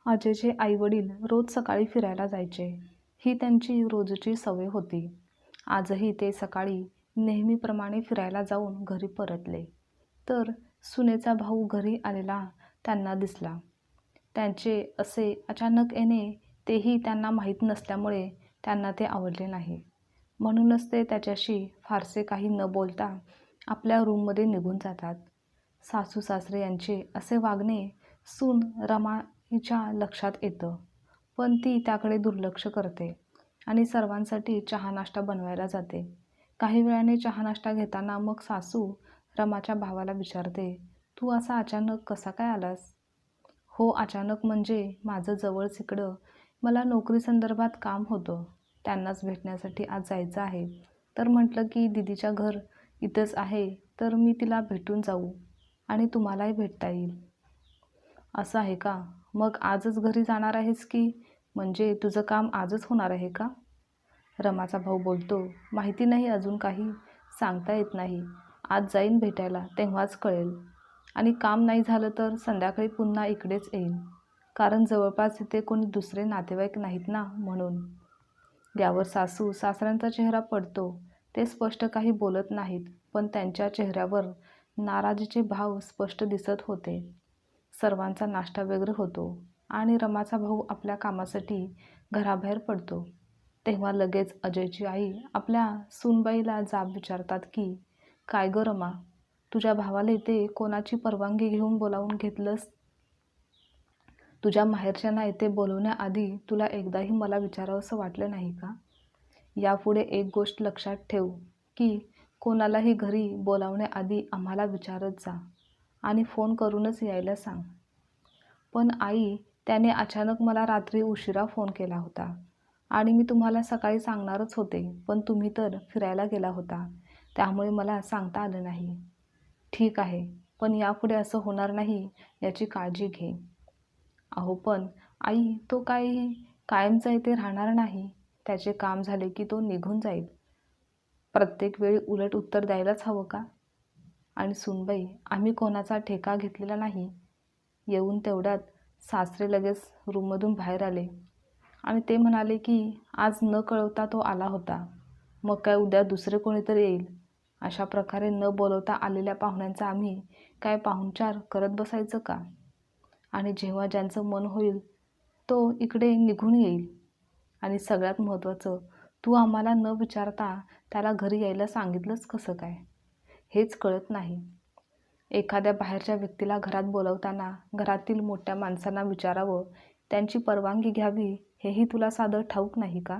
अजयचे आईवडील रोज सकाळी फिरायला जायचे. ही त्यांची रोजची सवय होती. आजही ते सकाळी नेहमीप्रमाणे फिरायला जाऊन घरी परतले. तर सुनेचा भाऊ घरी आलेला त्यांना दिसला. त्यांचे असे अचानक येणे तेही त्यांना माहीत नसल्यामुळे त्यांना ते आवडले नाही. म्हणूनच ते त्याच्याशी फारसे काही न बोलता आपल्या रूममध्ये निघून जातात. सासू सासरे यांचे असे वागणे सून रमा हिच्या लक्षात येतं, पण ती त्याकडे दुर्लक्ष करते आणि सर्वांसाठी चहा नाश्ता बनवायला जाते. काही वेळाने चहा नाश्ता घेताना मग सासू रमाच्या भावाला विचारते, तू असा अचानक कसा काय आलास? हो, अचानक म्हणजे माझं जवळच इकडं मला नोकरी संदर्भात काम होतं. त्यांनाच भेटण्यासाठी आज जायचं आहे. तर म्हटलं की दीदीच्या घर इथंच आहे, तर मी तिला भेटून जाऊ आणि तुम्हालाही भेटता येईल. असं आहे का? मग आजच घरी जाणार आहेस की म्हणजे तुझं काम आजच होणार आहे का? रमाचा भाऊ बोलतो, माहिती नाही, अजून काही सांगता येत नाही. आज जाईन भेटायला, तेव्हाच कळेल. आणि काम नाही झालं तर संध्याकाळी पुन्हा इकडेच येईन, कारण जवळपास इथे कोणी दुसरे नातेवाईक नाहीत ना, म्हणून. यावर सासू सासऱ्यांचा चेहरा पडतो. ते स्पष्ट काही बोलत नाहीत, पण त्यांच्या चेहऱ्यावर नाराजीचे भाव स्पष्ट दिसत होते. सर्वांचा नाश्ता वगैरे होतो आणि रमाचा भाऊ आपल्या कामासाठी घराबाहेर पडतो. तेव्हा लगेच अजयची आई आपल्या सूनबाईला जाब विचारतात की, काय गं रमा, तुझ्या भावाला इथे कोणाची परवानगी घेऊन बोलावून घेतलंस? तुझ्या माहेरच्यांना इथे बोलवण्याआधी तुला एकदाही मला विचारावंसं वाटलं नाही का? यापुढे एक गोष्ट लक्षात ठेव की कोणालाही घरी बोलावण्याआधी आम्हाला विचारत जा आणि फोन करूनच यायला सांग. पण आई, त्याने अचानक मला रात्री उशिरा फोन केला होता आणि मी तुम्हाला सकाळी सांगणारच होते, पण तुम्ही तर फिरायला गेला होता, त्यामुळे मला सांगता आलं नाही. ठीक आहे, पण यापुढे असं होणार नाही याची काळजी घे. अहो पण आई, तो काही कायमचा इथे राहणार नाही. त्याचे काम झाले की तो निघून जाईल. प्रत्येक वेळी उलट उत्तर द्यायलाच हवं का? आणि सुनबाई, आम्ही कोणाचा ठेका घेतलेला नाही. येऊन तेवढ्यात सासरे लगेच रूममधून बाहेर आले आणि ते म्हणाले की आज न कळवता तो आला होता, मग काय उद्या दुसरे कोणीतरी येईल. अशा प्रकारे न बोलवता आलेल्या पाहुण्यांचा आम्ही काय पाहुणचार करत बसायचं का? आणि जेव्हा ज्यांचं मन होईल तो इकडे निघून येईल. आणि सगळ्यात महत्त्वाचं, तू आम्हाला न विचारता त्याला घरी यायला सांगितलंच कसं काय? हेच कळत नाही. एखाद्या बाहेरच्या व्यक्तीला घरात बोलवताना घरातील मोठ्या माणसांना विचारावं, त्यांची परवानगी घ्यावी, हेही तुला साधं ठाऊक नाही का?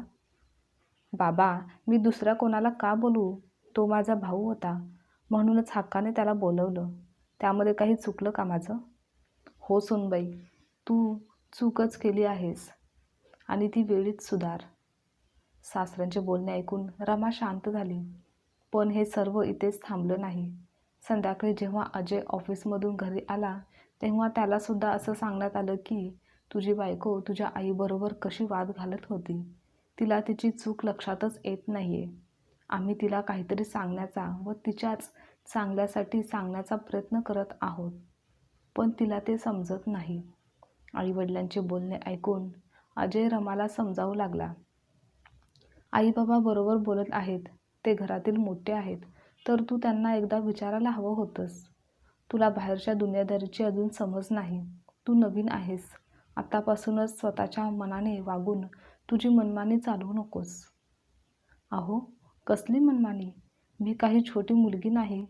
बाबा, मी दुसऱ्या कोणाला का बोलू? तो माझा भाऊ होता, म्हणूनच हक्काने त्याला बोलवलं. त्यामध्ये काही चुकलं का माझं? हो सुनबाई, तू चूकच केली आहेस आणि ती वेळीच सुधार. सासऱ्यांचे बोलणे ऐकून रमा शांत झाली. पण हे सर्व इथेच थांबलं नाही. संध्याकाळी जेव्हा अजय ऑफिसमधून घरी आला तेव्हा त्यालासुद्धा असं सांगण्यात आलं की तुझी बायको तुझ्या आईबरोबर कशी वाद घालत होती. तिला तिची चूक लक्षातच येत नाहीये. आम्ही तिला काहीतरी सांगण्याचा व तिच्याच चांगल्यासाठी सांगण्याचा प्रयत्न करत आहोत, पण तिला ते समजत नाही. आईवडिलांचे बोलणे ऐकून अजय रमाला समजावू लागला. आई बाबा बरोबर बोलत आहेत, ते घरातील मोठे आहेत, तर तू त्यांना एकदा विचारायला हवं होतंस. तुला बाहेरच्या दुनियादारीची अजून समज नाही. तू नवीन आहेस. आतापासूनच स्वतःच्या मनाने वागून तुझी मनमानी चालवू नकोस. अहो, कसली मनमानी? मी काही छोटी मुलगी नाही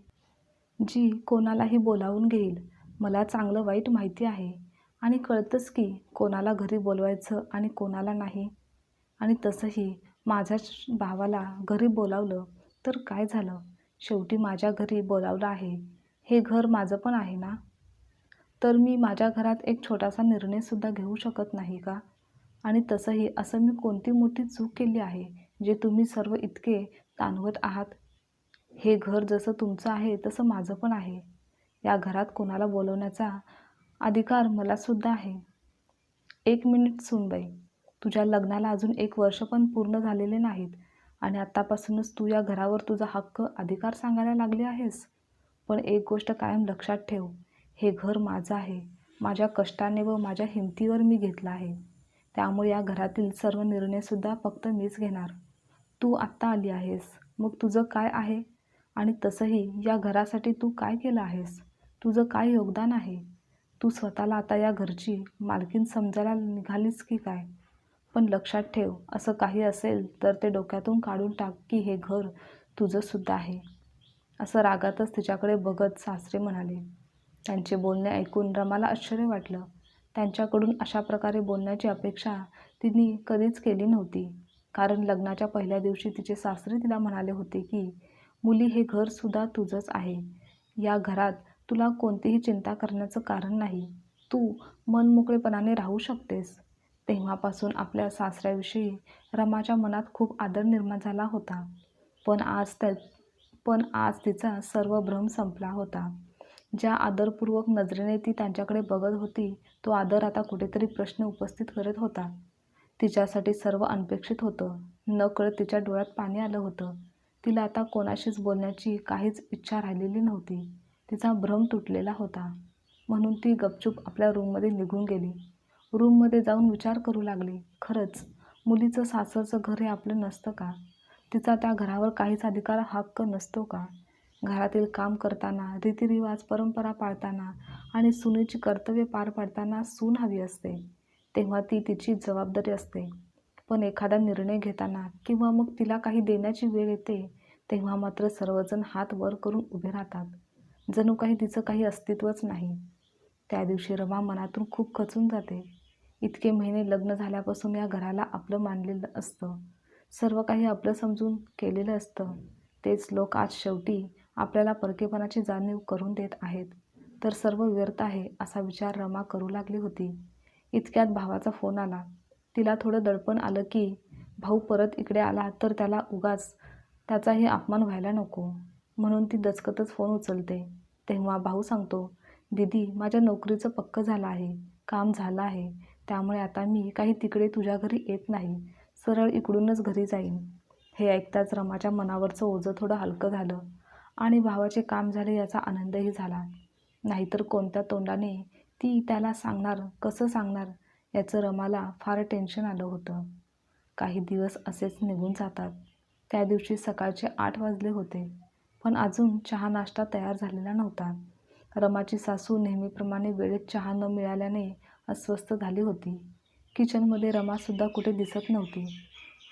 जी कोणालाही बोलावून घेईल. मला चांगलं वाईट माहिती आहे आणि कळतंच की कोणाला घरी बोलवायचं आणि कोणाला नाही. आणि तसंही माझ्याच भावाला घरी बोलावलं तर काय झालं? शेवटी माझ्या घरी बोलावलं आहे. हे घर माझं पण आहे ना? तर मी माझ्या घरात एक छोटासा निर्णयसुद्धा घेऊ शकत नाही का? आणि तसंही असं मी कोणती मोठी चूक केली आहे जे तुम्ही सर्व इतके ताणवत आहात? हे घर जसं तुमचं आहे तसं माझं पण आहे. या घरात कोणाला बोलवण्याचा अधिकार मलासुद्धा आहे. एक मिनिट सुनबाई, तुझ्या लग्नाला अजून 1 वर्ष पण पूर्ण झालेले नाहीत आणि आत्तापासूनच तू या घरावर तुझा हक्क, अधिकार सांगायला लागली आहेस. पण एक गोष्ट कायम लक्षात ठेव, हे घर माझं आहे माझ्या कष्टाने व माझ्या हिमतीवर मी घेतला आहे. त्यामुळे या घरातील सर्व निर्णयसुद्धा फक्त मीच घेणार. तू आत्ता आली आहेस, मग तुझं काय आहे? आणि तसंही या घरासाठी तू काय केलं आहेस? तुझं काय योगदान आहे? तू स्वतःला आता या घरची मालकीण समजायला निघालीस की काय? पण लक्षात ठेव, असं काही असेल तर ते डोक्यातून काढून टाक की हे घर तुझंसुद्धा आहे." असं रागातच तिच्याकडे बघत सासरे म्हणाले. त्यांचे बोलणे ऐकून रमाला आश्चर्य वाटलं. त्यांच्याकडून अशा प्रकारे बोलण्याची अपेक्षा तिने कधीच केली नव्हती. कारण लग्नाच्या पहिल्या दिवशी तिचे सासरे तिला म्हणाले होते की मुली, हे घरसुद्धा तुझंच आहे. या घरात तुला कोणतीही चिंता करण्याचं कारण नाही. तू मनमोकळेपणाने राहू शकतेस. तेव्हापासून आपल्या सासऱ्याविषयी रमाच्या मनात खूप आदर निर्माण झाला होता. पण आज तिचा सर्व भ्रम संपला होता. ज्या आदरपूर्वक नजरेने ती त्यांच्याकडे बघत होती, तो आदर आता कुठेतरी प्रश्न उपस्थित करत होता. तिच्यासाठी सर्व अनपेक्षित होतं. नकळत तिच्या डोळ्यात पाणी आलं होतं. तिला आता कोणाशीच बोलण्याची काहीच इच्छा राहिलेली नव्हती. तिचा भ्रम तुटलेला होता. म्हणून ती गपचूप आपल्या रूममध्ये निघून गेली. रूममध्ये जाऊन विचार करू लागली, खरंच मुलीचं सासरचं घर हे आपलं नसतं का? तिचा त्या घरावर काहीच अधिकार, हक्क नसतो का? घरातील काम करताना, रीतिरिवाज, परंपरा पाळताना आणि सुनेची कर्तव्ये पार पाडताना सून हवी असते. तेव्हा ती तिची जबाबदारी असते. पण एखादा निर्णय घेताना किंवा मग तिला काही देण्याची वेळ येते, तेव्हा मात्र सर्वजण हात वर करून उभे राहतात. जणू काही तिचं काही अस्तित्वच नाही. त्या दिवशी रमा मनातून खूप खचून जाते. इतके महिने लग्न झाल्यापासून या घराला आपलं मानलेलं असतं. सर्व काही आपलं समजून केलेलं असतं. तेच लोक आज शेवटी आपल्याला परकेपणाची जाणीव करून देत आहेत. तर सर्व व्यर्थ आहे असा विचार रमा करू लागली होती. इतक्यात भावाचा फोन आला. तिला थोडं दडपण आलं की भाऊ परत इकडे आला तर त्याला उगाच त्याचाही अपमान व्हायला नको. म्हणून ती दचकतच फोन उचलते. तेव्हा भाऊ सांगतो, "दीदी, माझ्या नोकरीचं पक्कं झालं आहे. काम झालं आहे. त्यामुळे आता मी काही तिकडे तुझ्या घरी येत नाही. सरळ इकडूनच घरी जाईन." हे ऐकताच रमाच्या मनावरचं ओझं थोडं हलकं झालं आणि भावाचे काम झाले याचा आनंदही झाला. नाहीतर कोणत्या तोंडाने ती त्याला सांगणार, कसं सांगणार याचं रमाला फार टेन्शन आलं होतं. काही दिवस असेच निघून जातात. त्या दिवशी सकाळचे 8 वाजले होते. पण अजून चहा नाश्ता तयार झालेला नव्हता. रमाची सासू नेहमीप्रमाणे वेळेत चहा न मिळाल्याने अस्वस्थ झाली होती. किचनमध्ये रमासुद्धा कुठे दिसत नव्हती.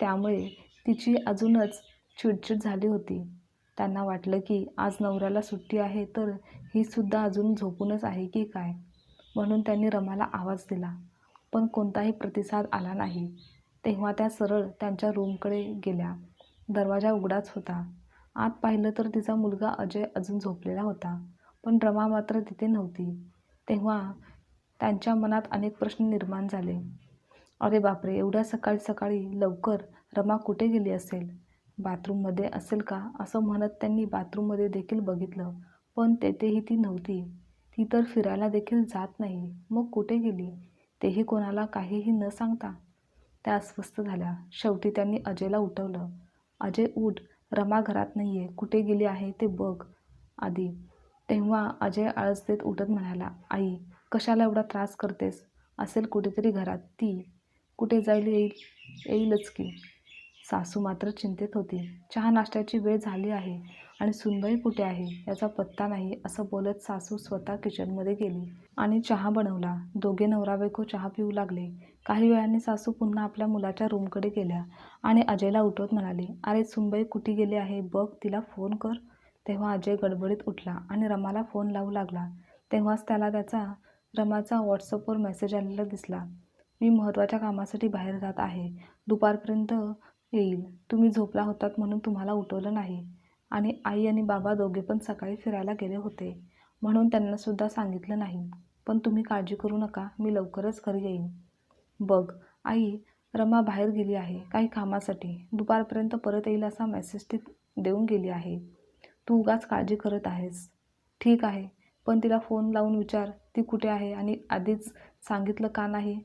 त्यामुळे तिची अजूनच चिडचिड झाली होती. त्यांना वाटलं की आज नवऱ्याला सुट्टी आहे तर ही सुद्धा अजून झोपूनच आहे की काय. म्हणून त्यांनी रमाला आवाज दिला, पण कोणताही प्रतिसाद आला नाही. तेव्हा त्या सरळ त्यांच्या रूमकडे गेल्या. दरवाजा उघडाच होता. आत पाहिलं तर तिचा मुलगा अजय अजून झोपलेला होता. पण रमा मात्र तिथे नव्हती. तेव्हा त्यांच्या मनात अनेक प्रश्न निर्माण झाले. अरे बापरे, एवढ्या सकाळी सकाळी लवकर रमा कुठे गेली असेल? बाथरूममध्ये असेल का, असं म्हणत त्यांनी बाथरूममध्ये देखील बघितलं, पण तेथेही ती नव्हती. ती तर फिरायला देखील जात नाही, मग कुठे गेली, तेही कोणाला काहीही न सांगता. त्या अस्वस्थ झाल्या. शेवटी त्यांनी अजयला उठवलं. "अजय उठ, रमा घरात नाहीये, कुठे गेली आहे ते बघ आधी." तेव्हा अजय आळस देत उठत म्हणाला, "आई, कशाला एवढा त्रास करतेस? असेल कुठेतरी घरात. ती कुठे जाईल, येईलच की." सासू मात्र चिंतेत होती. चहा नाश्त्याची वेळ झाली आहे आणि सुनबाई कुठे आहे याचा पत्ता नाही, असं बोलत सासू स्वतः किचनमध्ये गेली आणि चहा बनवला. दोघे नवरा बायको चहा पिऊ लागले. काही वेळाने सासू पुन्हा आपल्या मुलाच्या रूमकडे गेल्या आणि अजयला उठवत म्हणाली, "अरे, सुनबाई कुठे गेली आहे बघ, तिला फोन कर." तेव्हा अजय गडबडीत उठला आणि रमाला फोन लावू लागला. तेव्हाच त्याला रमाचा व्हॉट्सअपवर मेसेज आलेला दिसला. "मी महत्त्वाच्या कामासाठी बाहेर जात आहे. दुपारपर्यंत येईल. तुम्ही झोपला होतात म्हणून तुम्हाला उठवलं नाही. आणि आई आणि बाबा दोघे पण सकाळी फिरायला गेले होते, म्हणून त्यांनासुद्धा सांगितलं नाही. पण तुम्ही काळजी करू नका, मी लवकरच घरी येईन. बघ आई, रमा बाहेर गेली आहे काही कामासाठी. दुपारपर्यंत परत येईल असा मेसेज ती देऊन गेली आहे. तू उगाच काळजी करत आहेस." "ठीक आहे, पण तिला फोन लावून विचार ती कुठे आहे आणि आधीच सांगितलं का नाही?"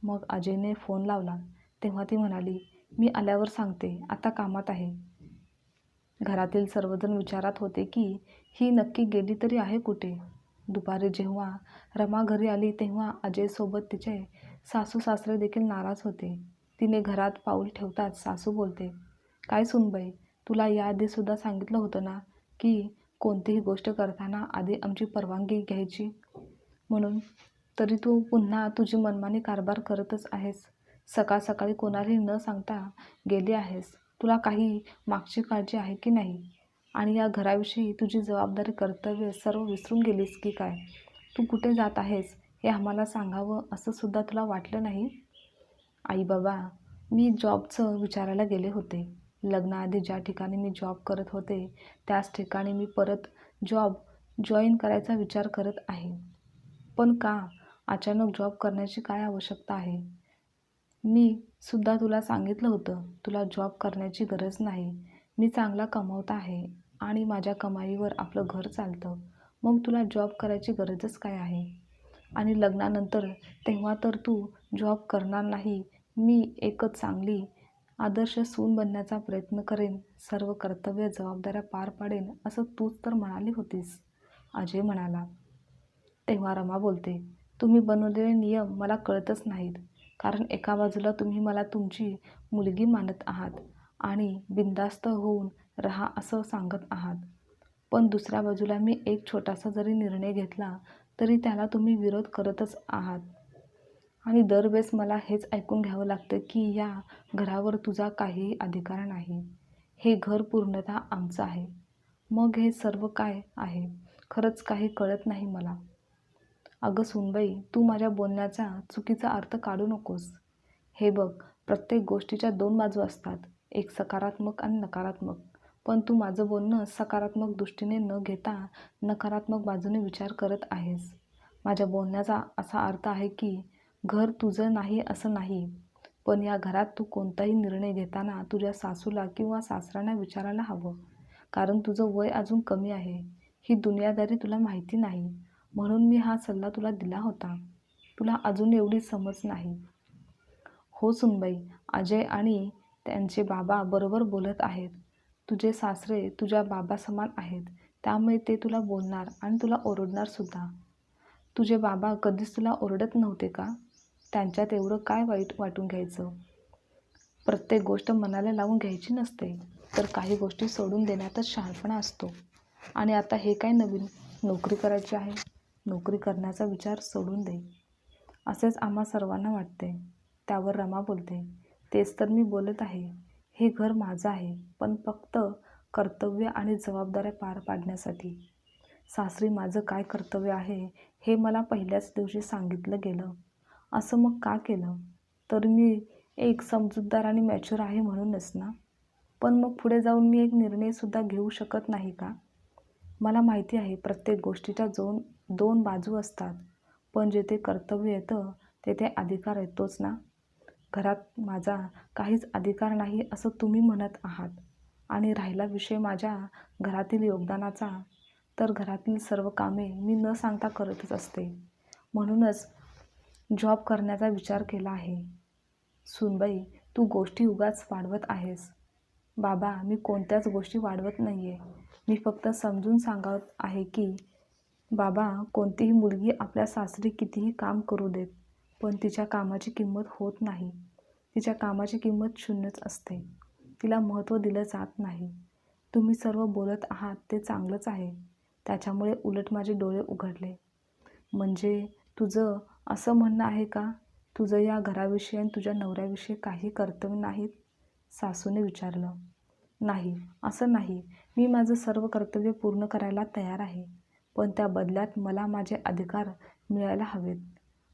मग अजयने फोन लावला. तेव्हा ती म्हणाली, "मी आल्यावर सांगते, आता कामात आहे." घरातील सर्वजण विचारात होते की ही नक्की गेली तरी आहे कुठे. दुपारी जेव्हा रमा घरी आली तेव्हा अजयसोबत तिचे सासू सासरे देखील नाराज होते. तिने घरात पाऊल ठेवताच सासू बोलते, काय सुनबाई, तुला याआधीसुद्धा सांगितलं होतं ना की कोणतीही गोष्ट करताना आधी आमची परवानगी घ्यायची म्हणून. तरी तू पुन्हा तुझी मनमानी कारभार करतच आहेस. सकाळ सकाळी कोणालाही न सांगता गेली आहेस. तुला काही मागची काळजी आहे की नाही? आणि या घराविषयी तुझी जबाबदारी कर्तव्य सर्व विसरून गेलीस की काय? तू कुठे जात आहेस हे आम्हाला सांगावं असं सुद्धा तुला वाटलं नाही? आई बाबा, मी जॉबचं विचारायला गेले होते. लग्नाआधी ज्या ठिकाणी मी जॉब करत होते त्याच ठिकाणी मी परत जॉब जॉईन करायचा विचार करत आहे. पण का अचानक जॉब करण्याची काय आवश्यकता आहे? मी सुद्धा तुला सांगितलं होतं, तुला जॉब करण्याची गरज नाही. मी चांगला कमावत आहे आणि माझ्या कमाईवर आपलं घर चालतं. मग तुला जॉब करायची गरजच काय आहे? आणि लग्नानंतर तेव्हा तर तू जॉब करणार नाही. मी एकच चांगली आदर्श सून बनण्याचा प्रयत्न करेन, सर्व कर्तव्य जबाबदाऱ्या पार पाडेन असं तूच तर म्हणाली होतीस, अजय म्हणाला. तेव्हा रमा बोलते, तुम्ही बनवलेले नियम मला कळतच नाहीत. कारण एका बाजूला तुम्ही मला तुमची मुलगी मानत आहात आणि बिनधास्त होऊन राहा असं सांगत आहात. पण दुसऱ्या बाजूला मी एक छोटासा जरी निर्णय घेतला तरी त्याला तुम्ही विरोध करतच आहात. आणि दरवेळेस मला हेच ऐकून घ्यावं लागतं की या घरावर तुझा काहीही अधिकार नाही. हे घर पूर्णतः आमचं आहे. मग हे सर्व काय आहे? खरंच काही कळत नाही मला. अगं सुनबाई, तू माझ्या बोलण्याचा चुकीचा अर्थ काढू नकोस. हे बघ, प्रत्येक गोष्टीच्या दोन बाजू असतात, एक सकारात्मक आणि नकारात्मक. पण तू माझं बोलणं सकारात्मक दृष्टीने न घेता नकारात्मक बाजूने विचार करत आहेस. माझ्या बोलण्याचा असा अर्थ आहे की घर तुझं नाही असं नाही. पण या घरात तू कोणताही निर्णय घेताना तुझ्या सासूला किंवा सासऱ्यांना विचारायला हवं. कारण तुझं वय अजून कमी आहे. ही दुनियादारी तुला माहिती नाही. म्हणून मी हा सल्ला तुला दिला होता. तुला अजून एवढी समज नाही. हो सुनबाई, अजय आणि त्यांचे बाबा बरोबर बोलत आहेत. तुझे सासरे तुझ्या बाबासमान आहेत. त्यामुळे ते तुला बोलणार आणि तुला ओरडणार सुद्धा. तुझे बाबा कधीच तुला ओरडत नव्हते का? त्यांच्यात एवढं काय वाईट वाटून घ्यायचं? प्रत्येक गोष्ट मनाला लावून घ्यायची नसते, तर काही गोष्टी सोडून देण्यातच शहाणपणा असतो. आणि आता हे काय नवीन? नोकरी करायची आहे. नोकरी करण्याचा विचार सोडून दे, असेच आम्हा सर्वांना वाटते. त्यावर रमा बोलते, तेच तर मी बोलत आहे. हे घर माझं आहे, पण फक्त कर्तव्य आणि जबाबदाऱ्या पार पाडण्यासाठी. सासरी माझं काय कर्तव्य आहे हे मला पहिल्याच दिवशी सांगितलं गेलं. असं मग का केलं? तर मी एक समजूतदार आणि मॅच्युअर आहे म्हणूनच ना. पण मग पुढे जाऊन मी एक निर्णयसुद्धा घेऊ शकत नाही का? मला माहिती आहे प्रत्येक गोष्टीच्या दोन बाजू असतात. पण जेथे कर्तव्य येतं तेथे अधिकार येतोच ना. घरात माझा काहीच अधिकार नाही असं तुम्ही म्हणत आहात. आणि राहिला विषय माझ्या घरातील योगदानाचा, तर घरातील सर्व कामे मी न सांगता करतच असते. म्हणूनच जॉब करण्याचा विचार केला आहे. सूनबाई, तू गोष्टी उगाच वाढवत आहेस. बाबा, मी कोणत्याच गोष्टी वाढवत नाही आहे. मी फक्त समजून सांगत आहे की बाबा, कोणतीही मुलगी आपल्या सासरी कितीही काम करू देत, पण तिच्या कामाची किंमत होत नाही. तिच्या कामाची किंमत शून्यच असते. तिला महत्त्व दिलं जात नाही. तुम्ही सर्व बोलत आहात ते चांगलंच आहे. त्याच्यामुळे उलट माझे डोळे उघडले. म्हणजे तुझं असं म्हणणं आहे का, तुझं या घराविषयी आणि तुझ्या नवऱ्याविषयी काही कर्तव्य नाहीत? सासूने विचारलं. नाही, असं नाही. मी माझं सर्व कर्तव्य पूर्ण करायला तयार आहे. पण त्या बदल्यात मला माझे अधिकार मिळायला हवेत.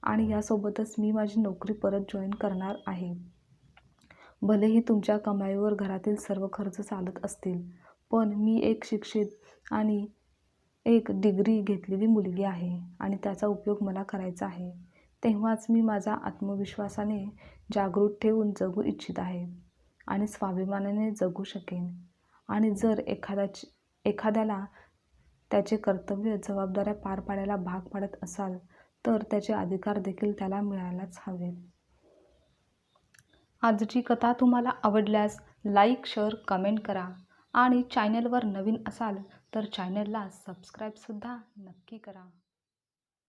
आणि यासोबतच मी माझी नोकरी परत जॉईन करणार आहे. भलेही तुमच्या कमाईवर घरातील सर्व खर्च चालत असतील, पण मी एक शिक्षित आणि एक डिग्री घेतलेली मुलगी आहे आणि त्याचा उपयोग मला करायचा आहे. तेव्हाच मी माझा आत्मविश्वासाने जागृत ठेवून जगू इच्छित आहे आणि स्वाभिमानाने जगू शकेन. आणि जर एखाद्याला त्याचे कर्तव्य जबाबदाऱ्या पार पाडायला भाग पाडत असाल तर त्याचे अधिकार देखील त्याला मिळायलाच हवेत. आजची कथा तुम्हाला आवडल्यास लाईक, शेअर, कमेंट करा आणि चॅनलवर नवीन असाल तर चॅनलला सबस्क्राईबसुद्धा नक्की करा.